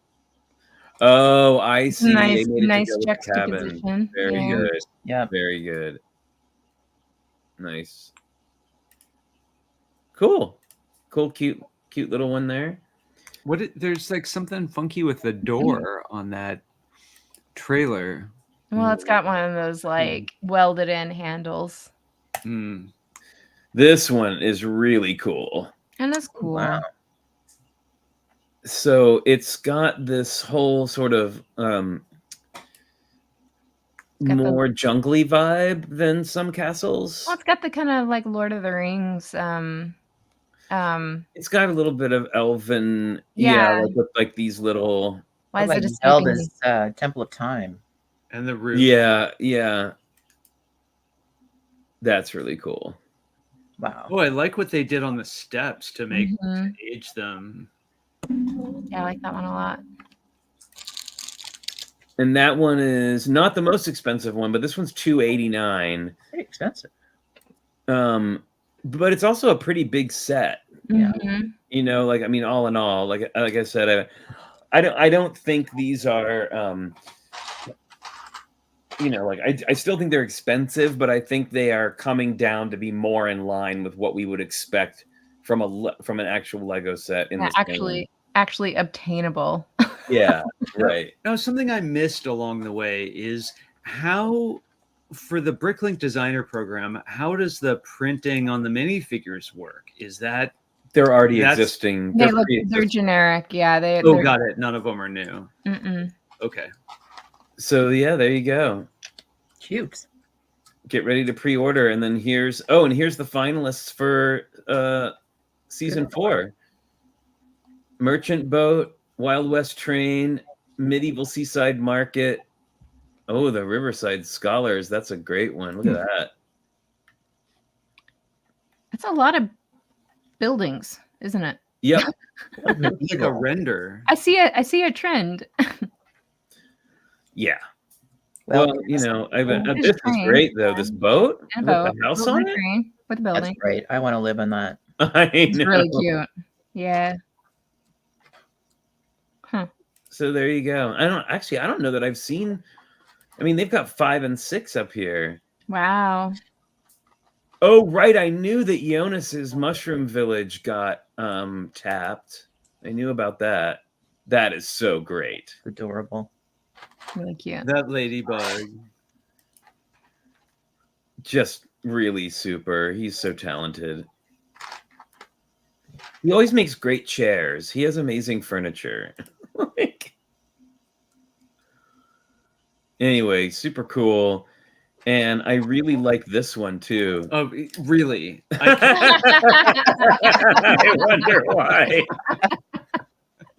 oh, I see. They made it to Nice go with the cabin. juxtaposition. Very Yeah. good. Yeah. Very good. Nice. Cool. Cool, cute little one there. There's like something funky with the door on that trailer. Well, it's got one of those like welded in handles. Mm. This one is really cool. And that's cool. Wow. So it's got this whole sort of more jungly vibe than some castles. Well, it's got the kind of like Lord of the Rings. It's got a little bit of elven, Yeah. like with like these little. Why is like it a Zelda's Temple of Time. And the roof. Yeah. That's really cool. Wow. Oh, I like what they did on the steps to make Mhm. to age them. Yeah, I like that one a lot. And that one is not the most expensive one, but this one's $289. Pretty expensive. But it's also a pretty big set. Yeah. Mhm. You know, like I mean, all in all, like I said, I don't think these are you know, like I still think they're expensive, but I think they are coming down to be more in line with what we would expect from an actual Lego set in Yeah, this actually obtainable. Yeah, right. Now, something I missed along the way is how, for the Bricklink Designer Program, how does the printing on the minifigures work? Is that They're already That's- existing. They're pre-existing. generic. Yeah, they're got it. None of them are new. Mm-mm. Okay. So yeah, there you go. Cute. Get ready to pre-order, and then here's the finalists for season 4: Merchant Boat, Wild West Train, Medieval Seaside Market. Oh, the Riverside Scholars. That's a great one. Look at that. It's a lot of buildings, isn't it? Yep. It's like a render. I see a trend. Yeah. Well, you know, this is great though. This boat And with a boat. the house Building on a it. train with a That's building. great. I want to live in that. I It's know. really cute. Yeah. So there you go. I don't know that I've seen. I mean, they've got 5 and 6 up here. Wow. Oh, right. I knew that Jonas's Mushroom Village got tapped. I knew about that. That is so great. Adorable. Really cute. That ladybug. Just really super. He's so talented. He always makes great chairs. He has amazing furniture. Anyway, super cool. And I really like this one too. Oh, really? I wonder why.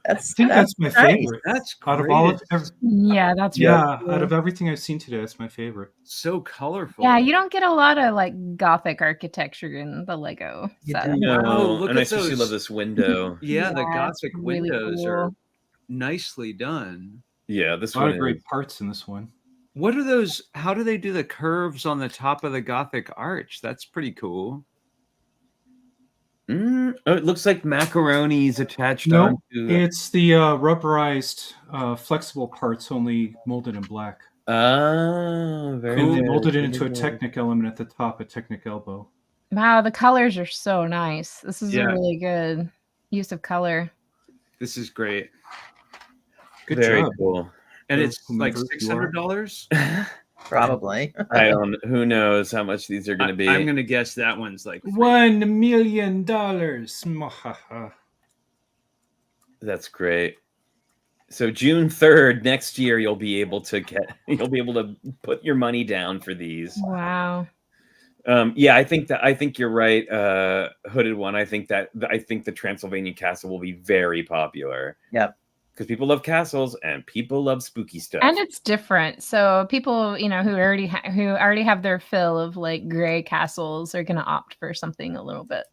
I think that's my favorite. That's Out of great. all, Yeah, that's yeah, really cool. out of everything I've seen today, that's my favorite. So colorful. Yeah, you don't get a lot of like Gothic architecture in the Lego You set. don't. No, Wow, look and I at especially those. love this window. Yeah, the Yeah, it's Gothic really windows are cool. nicely done. Yeah, this A lot one of great is. parts in this one. What are those? How do they do the curves on the top of the Gothic arch? That's pretty cool. Oh, it looks like macaroni's attached No, onto the. it's the rubberized, flexible parts, only molded in black. Oh, very And they good. molded it into a very good. Technic element at the top, a Technic elbow. Wow, the colors are so nice. This is Yeah. a really good use of color. This is great, Good Very job. cool. and Yeah, it's like whomever you are. $600. Probably. I don't. Who knows how much these are going to be? I'm gonna guess that one's like $1 million. Mwahaha. That's great. So June 3rd next year, you'll be able to put your money down for these. Wow. Yeah, I think you're right. Hooded one. I think the Transylvanian Castle will be very popular. Yep. because people love castles and people love spooky stuff. And it's different. So people, who already have their fill of like gray castles are going to opt for something a little bit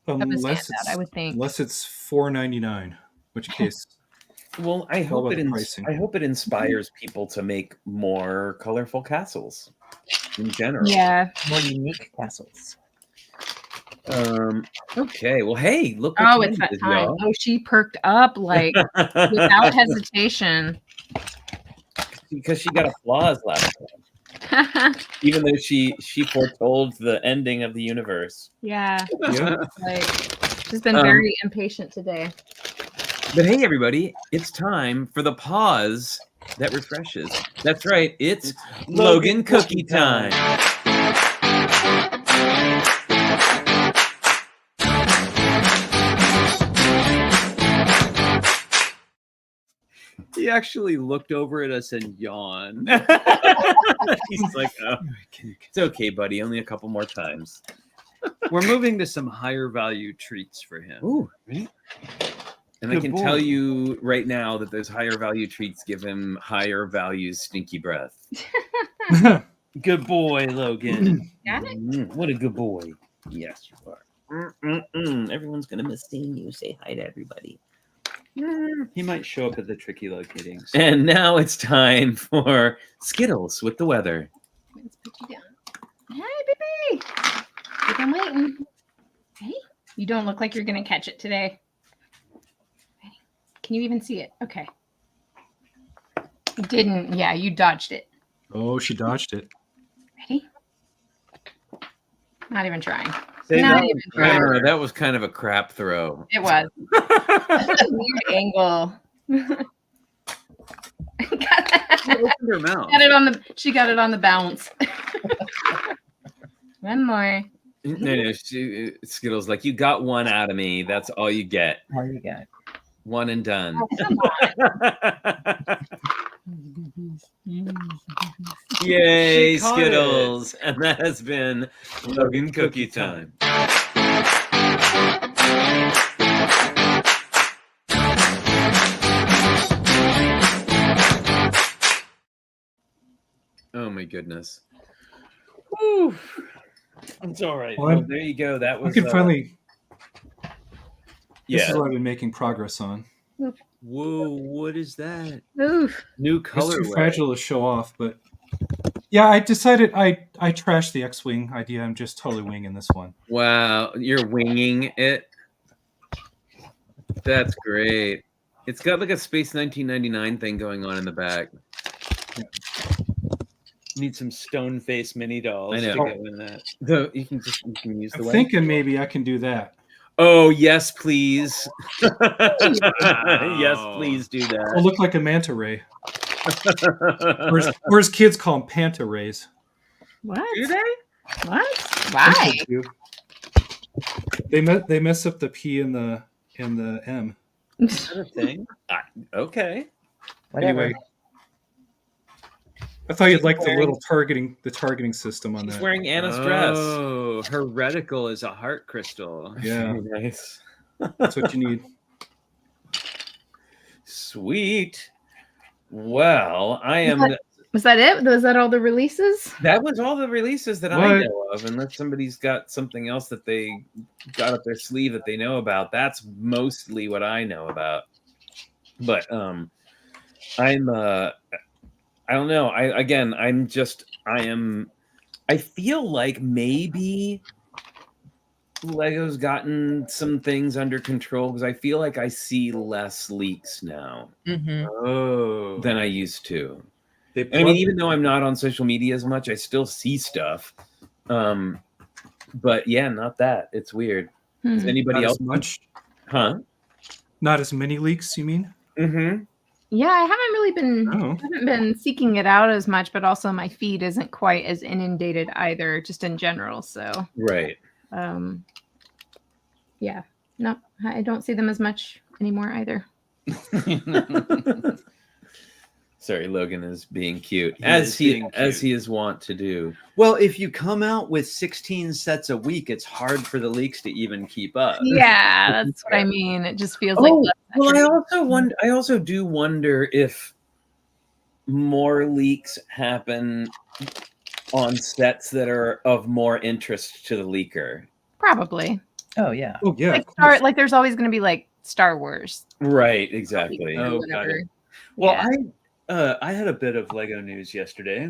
of a Unless standout, I would think. Unless it's $4.99, which case. Well, I all hope about the pricing. it inspires people to make more colorful castles in general. Yeah. More unique castles. Okay. Well, hey, look. Oh, it's that time. y'all. Oh, she perked up like without hesitation. Because she got applause last time, even though she foretold the ending of the universe. Yeah. Yeah. Like she's been very impatient today. But hey, everybody, it's time for the pause that refreshes. That's right. It's Logan Cookie Time. He actually looked over at us and yawned. He's like, oh, it's okay, buddy. Only a couple more times. We're moving to some higher value treats for him. Ooh, right? And I Good can boy. tell you right now that those higher value treats give him higher value stinky breath. Good boy, Logan. Got it? What a good boy. Yes, you are. Everyone's going to miss seeing you. Say hi to everybody. He might show up at the tricky locating. And now it's time for Skittles with the weather. Let's put you down. Hey, baby. I've been waiting. Hey, you don't look like you're gonna catch it today. Ready? Can you even see it? Okay. You didn't. Yeah, you dodged it. Oh, she dodged it. Ready? Not even trying. Say Not that even one trying. further. That was kind of a crap throw. It was. That's a weird angle. She opened her mouth. She got it on the bounce. One more. No, Skittles, like, you got one out of me. That's all you get. What do you got? One and done. Oh, come Yay, She caught Skittles. And that has been Logan Cookie Time. Oh my goodness. Whew. It's all right. Well, Well, there you go. That I was can finally. This yeah. is what I've been making progress on. Whoa, what is that? Oof. New It's color. too fragile to show off, but yeah, I decided I trashed the X-wing idea. I'm just totally winging this one. Wow, you're winging it. That's great. It's got like a Space 1999 thing going on in the back. Need some stone face mini dolls I know. to go in that. You can use the I'm way. thinking maybe I can do that. Oh yes, please. Yes, please do It'll that. look like a manta ray, or as kids call them, panta rays. What? Do they? What? Why? They mess up the P and the M. Is that a thing? Okay. Whatever. Anyway, I thought you'd like the targeting system on She's that. wearing Anna's dress. Oh, her reticle is a heart crystal. Yeah, Very nice. that's what you need. Sweet. Well, I am. Was that it? Was that all the releases? That was all the releases that I What? know of, unless somebody's got something else that they got up their sleeve that they know about. That's mostly what I know about. But I don't know. I feel like maybe Lego's gotten some things under control because I feel like I see less leaks now Mm-hmm. Oh. than I used to. They And I mean, even though I'm not on social media as much, I still see stuff. But yeah, not that. It's weird. Is anybody Not else? as much. Huh? Not as many leaks, you mean? Mm-hmm. Yeah, I haven't really been Oh. haven't been seeking it out as much, but also my feed isn't quite as inundated either, just in general. So Right. yeah. No, I don't see them as much anymore either. Sorry, Logan is being cute, He as is he being as cute. he is wont to do. Well, if you come out with 16 sets a week, it's hard for the leaks to even keep up. Yeah, that's what I mean. It just feels like Oh, less well, I entertaining. also wonder. I also do wonder if more leaks happen on sets that are of more interest to the leaker. Probably. Oh yeah. Oh yeah, Like of course. there's always going to be like Star Wars. Right, exactly. Oh, Whatever. got it. Well, Yeah. I had a bit of Lego news yesterday.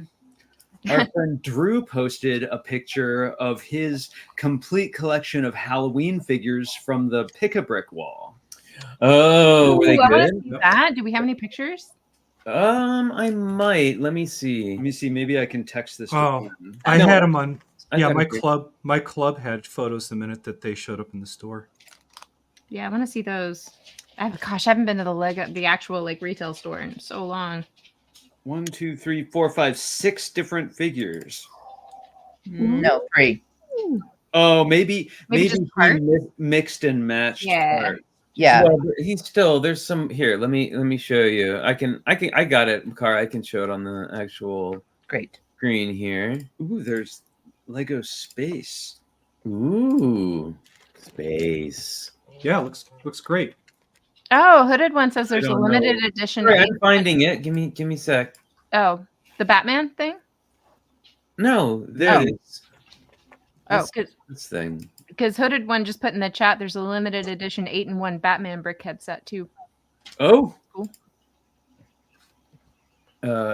Our friend Drew posted a picture of his complete collection of Halloween figures from the Pick-a-Brick wall. Oh, were they Ooh, I want good? to see that. Do we have any pictures? I might. Let me see. Let me see. Maybe I can text this. Oh, to him. I No, had them on. I Yeah, got my it. club had photos the minute that they showed up in the store. Yeah, I want to see those. I haven't been to the actual like retail store in so long. 1, 2, 3, 4, 5, 6 different figures. No, 3. Oh, maybe just he parts? mixed and matched Yeah. parts. Yeah. Well, but he's still there's some here. Let me show you. I got it, Car. I can show it on the actual Great. screen here. Ooh, there's Lego Space. Ooh, space. Yeah, looks great. Oh, Hooded One says there's a don't limited know. edition. Sorry, I'm finding it. Give me a sec. Oh, the Batman thing? No, there it is. Oh, This thing. because Hooded One just put in the chat there's a limited edition 8-in-1 Batman brickhead set too. Oh. Cool.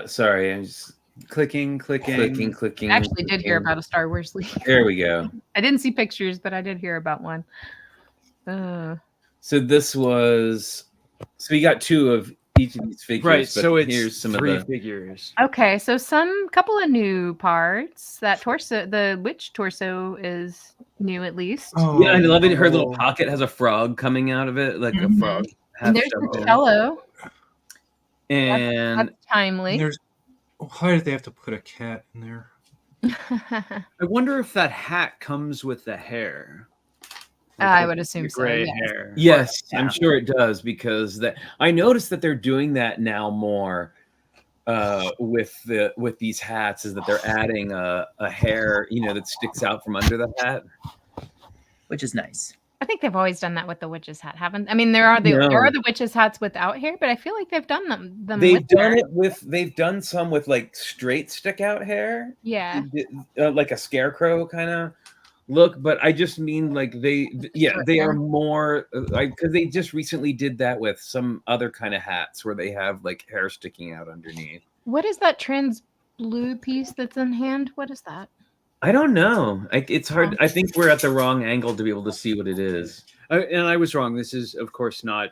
Sorry, I'm just Clicking. clicking. I actually did hear about a Star Wars leak. There we go. I didn't see pictures, but I did hear about one. So this was. So we got 2 of each of these figures. Right, but so it's here's some 3 of the. figures. Okay, so couple of new parts. That torso, the witch torso is new at least. Oh, Yeah, I love it. Her little pocket has a frog coming out of it, like a Mhm. frog. And there's the cello. And That's timely. There's. Why did they have to put a cat in there? I wonder if that hat comes with the hair. I would assume The so. gray Yeah. hair. yes, Yeah. I'm sure it does because I noticed that they're doing that now more with these hats is that they're adding a hair, that sticks out from under the hat. Which is nice. I think they've always done that with the witch's hat, haven't? I mean, there are the witch's hats without hair, but I feel like they've done them. They've done it with. They've done some with like straight stick out hair. Yeah. Like a scarecrow kind of look, but I just mean like they are more because they just recently did that with some other kind of hats where they have like hair sticking out underneath. What is that trans blue piece that's in hand? What is that? I don't know. It's hard. I think we're at the wrong angle to be able to see what it is. And I was wrong. This is, of course, not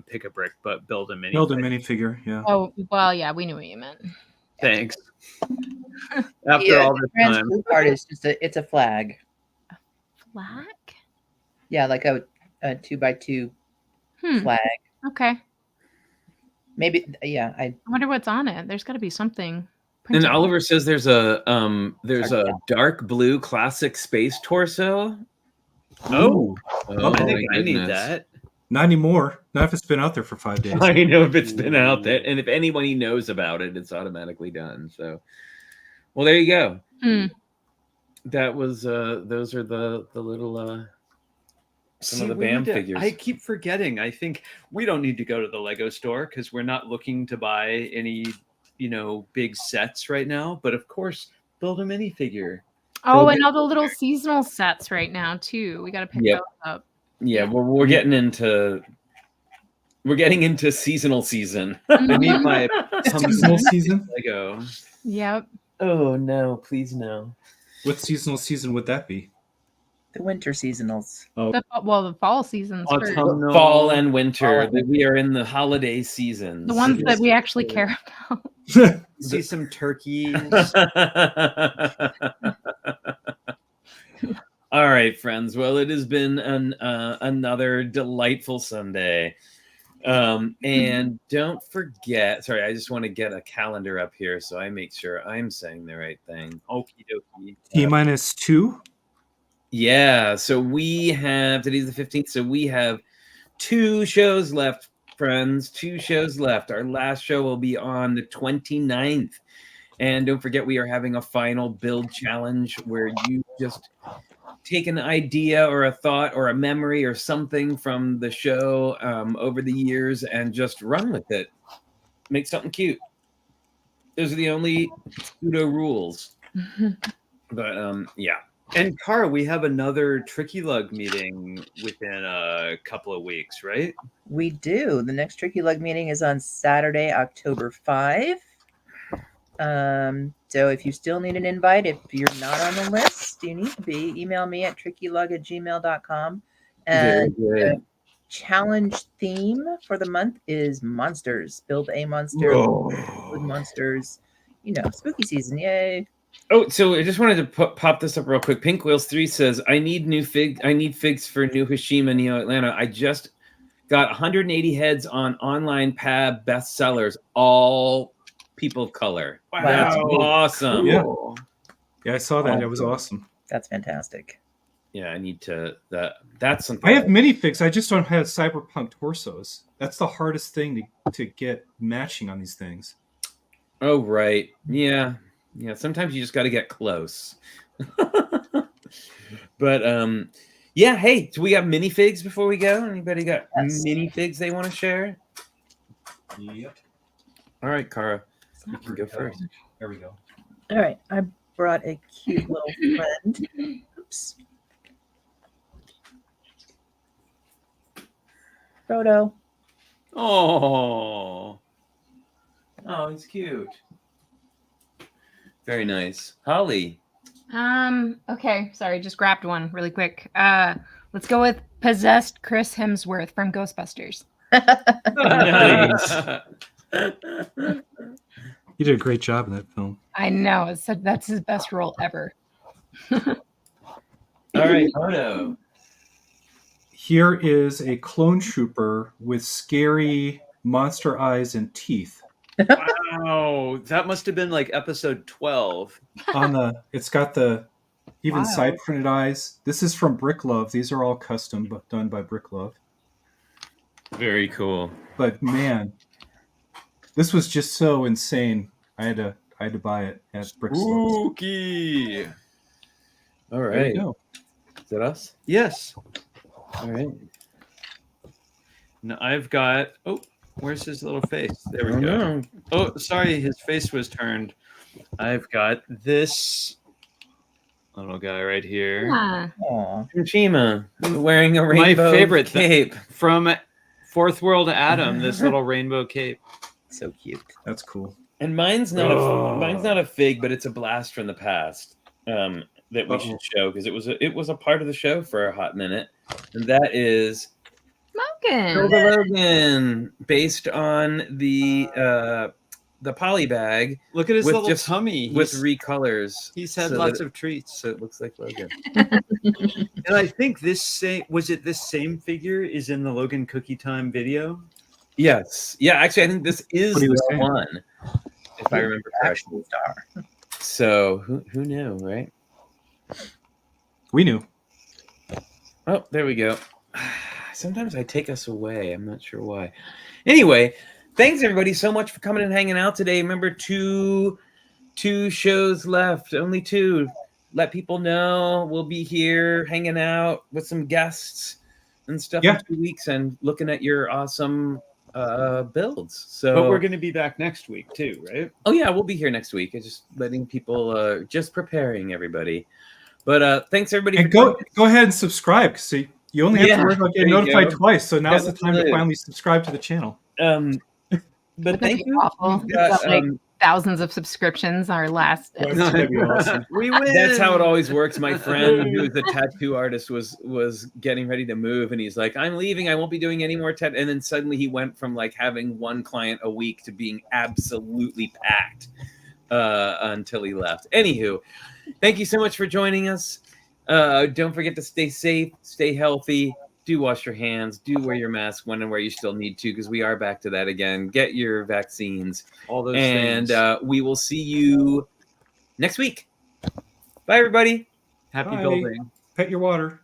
Pick-a-Brick, but Build a Mini. Build a minifigure. Yeah. Oh, well, yeah, we knew what you meant. Thanks. After all this trans time, blue part is just it's a flag. Flag? Yeah, like a 2x2 flag. Okay. Maybe. Yeah. I wonder what's on it. There's got to be something. and Oliver says there's a dark blue classic space torso. Oh, Oh, I think my I need goodness. that. Not anymore. Not if it's been out there for 5 days. I know if it's been out there, and if anybody knows about it, it's automatically done. So, well, there you go. That was those are the little some of the BAM figures. I keep forgetting. I think we don't need to go to the Lego store because we're not looking to buy any, big sets right now. But of course, build a minifigure. Oh, and all the little seasonal sets right now too. We got to pick those up. Yeah, well, we're getting into seasonal season. I need my Seasonal season? Lego. Yep. Oh no, please no. What seasonal season would that be? The winter seasonals. Oh, The fall seasons first. Autumnal. Fall and winter. We are in the holiday seasons. The ones that we actually care about. See some turkeys. All right, friends. Well, it has been another delightful Sunday. And don't forget, sorry, I just want to get a calendar up here so I make sure I'm saying the right thing. Okie dokie. T-2? Yeah, so we have, today's the 15th, so we have 2 shows left friends. 2 shows left. Our last show will be on the 29th. And don't forget, we are having a final build challenge where you just take an idea or a thought or a memory or something from the show over the years and just run with it. Make something cute. Those are the only pseudo rules. But yeah. And Cara, we have another Tricky Lug meeting within a couple of weeks, right? We do. The next Tricky Lug meeting is on Saturday, October 5. So if you still need an invite, if you're not on the list, you need to be. Email me at trickylug@gmail.com. Very And good. challenge theme for the month is monsters. Build a monster with monsters. You know, spooky season. Yay. Oh, so I just wanted to pop this up real quick. Pink Wheels 3 says, I need figs for New Hashima Neo Atlanta. I just got 180 heads on online pab bestsellers, all people of color. Wow. That's awesome. Yeah. Yeah, I saw that. It was awesome. That's fantastic. Yeah, I need to that's something. I have minifigs. I just don't have cyberpunk torsos. That's the hardest thing to get matching on these things. Oh, right. Yeah. Yeah, sometimes you just got to get close. But yeah, hey, do we got minifigs before we go? Anybody got minifigs they want to share? Yep. All right, Cara, you can go first. There we go. All right. I brought a cute little friend. Oops. Frodo. Oh, he's cute. Very nice. Holly. Okay, sorry, just grabbed one really quick. Let's go with possessed Chris Hemsworth from Ghostbusters. You did a great job in that film. I know, that's his best role ever. All right, Odo. Here is a clone trooper with scary monster eyes and teeth. Wow, that must have been like episode 12. It's got the even side printed eyes. This is from Brick Love. These are all custom but done by Brick Love. Very cool. But man, this was just so insane. I had to buy it at Brick Love. Ooky. All There right. you go. Is that us? Yes. All right. Now I've got. Oh, where's his little face? There we Oh, go. no. Oh, sorry, his face was turned. I've got this little guy right here. Yeah. Aw. Shima wearing a rainbow favorite cape. From Fourth World Adam, this little rainbow cape. So cute. That's cool. And mine's not a fig, but it's a blast from the past that we should show because it was a part of the show for a hot minute, and that is Smoking. Logan, based on the poly bag Look at his with little just- tummy. with recolors. He's had so lots that of treats. so it looks like Logan. And I think this same figure is in the Logan Cookie Time video. Yes, yeah. Actually, I think this is What he was the saying. one, if I remember correctly. Actual star. So who knew, right? We knew. Oh, there we go. Sometimes I take us away. I'm not sure why. Anyway, thanks everybody so much for coming and hanging out today. Remember, two shows left, only 2. Let people know we'll be here hanging out with some guests and stuff Yeah. in 2 weeks and looking at your awesome builds. So, But we're going to be back next week too, right? oh yeah, we'll be here next week. It's just letting people, just preparing everybody. But thanks everybody. And for go ahead and subscribe because you only have Yeah, to worry about getting there you notified go. twice. So now's the time to Absolutely. finally subscribe to the channel. But That'd thank be you. awful. We've got, We've got, like, thousands of subscriptions. Our last That'd be awesome. We win. That's how it always works. My friend, who's a tattoo artist, was getting ready to move, and he's like, "I'm leaving. I won't be doing any more tattoo." And then suddenly he went from like having one client a week to being absolutely packed until he left. Anywho, thank you so much for joining us. Don't forget to stay safe, stay healthy. Do wash your hands. Do wear your mask when and where you still need to, because we are back to that again. Get your vaccines. all those And things. we will see you next week. Bye, everybody. Happy Bye. building. Pet your water.